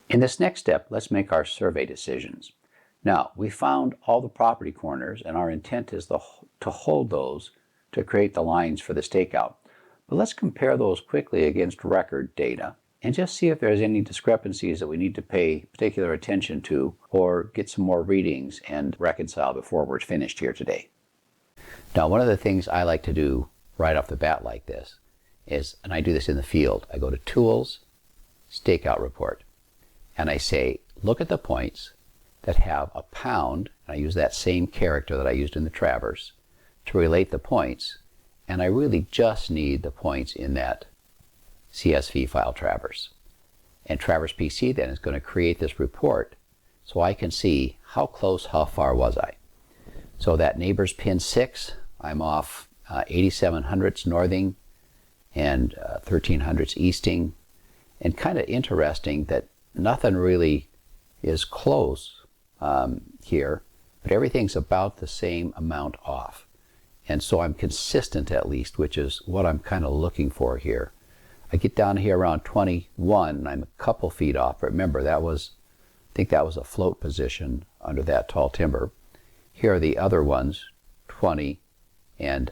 In this next step, let's make our survey decisions. Now, we found all the property corners, and our intent is to hold those to create the lines for the stakeout. But let's compare those quickly against record data and just see if there's any discrepancies that we need to pay particular attention to or get some more readings and reconcile before we're finished here today. Now, one of the things I like to do right off the bat like this is, and I do this in the field, I go to Tools, Stakeout Report, and I say, look at the points that have a pound, and I use that same character that I used in the traverse to relate the points, and I really just need the points in that CSV file traverse. And Traverse PC then is going to create this report so I can see how close, how far was I. So that neighbor's pin 6, I'm off 8700ths northing and 1300ths easting, and kind of interesting that nothing really is close here, but everything's about the same amount off. And so I'm consistent at least, which is what I'm kind of looking for here. I get down here around 21, and I'm a couple feet off. But remember, I think that was a float position under that tall timber. Here are the other ones, 20 and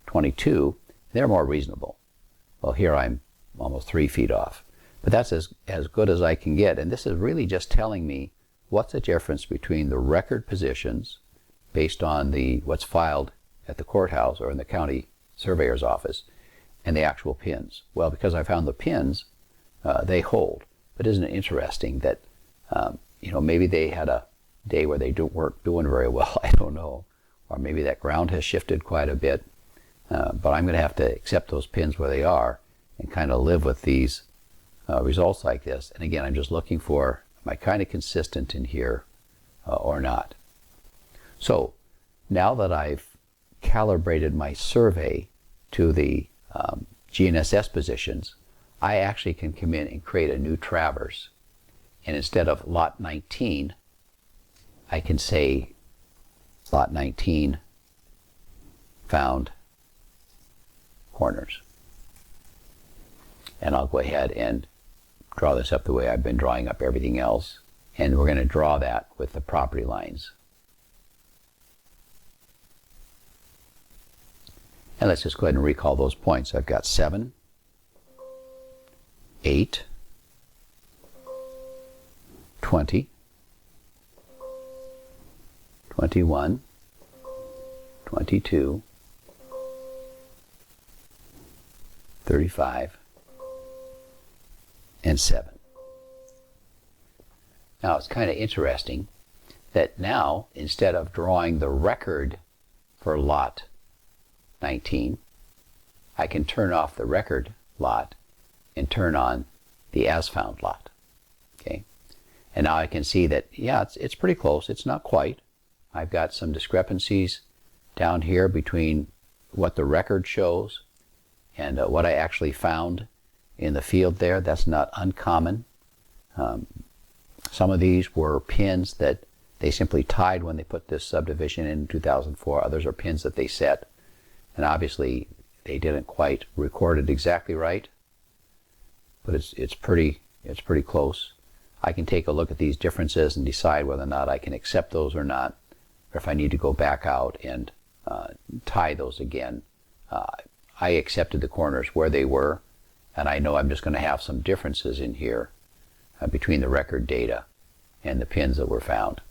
22. They're more reasonable. Well, here I'm almost 3 feet off. But that's as good as I can get. And this is really just telling me what's the difference between the record positions based on what's filed at the courthouse or in the county surveyor's office and the actual pins. Well, because I found the pins, they hold. But isn't it interesting that maybe they had a day where they weren't doing very well, I don't know. Or maybe that ground has shifted quite a bit. But I'm going to have to accept those pins where they are and kind of live with these results like this. And again, I'm just looking for, am I kind of consistent in here or not? So now that I've calibrated my survey to the GNSS positions, I actually can come in and create a new traverse. And instead of lot 19, I can say lot 19 found corners. And I'll go ahead and draw this up the way I've been drawing up everything else. And we're going to draw that with the property lines. And let's just go ahead and recall those points. I've got 7, 8, 20, 21, 22, 35, and 7. Now it's kind of interesting that now, instead of drawing the record for lot 19, I can turn off the record lot and turn on the as found lot. Okay, and now I can see that, yeah, it's pretty close. It's not quite. I've got some discrepancies down here between what the record shows and what I actually found in the field there. That's not uncommon. Some of these were pins that they simply tied when they put this subdivision in 2004. Others are pins that they set. And obviously they didn't quite record it exactly right, but it's pretty close. I can take a look at these differences and decide whether or not I can accept those or not, or if I need to go back out and tie those again. I accepted the corners where they were, and I know I'm just going to have some differences in here between the record data and the pins that were found.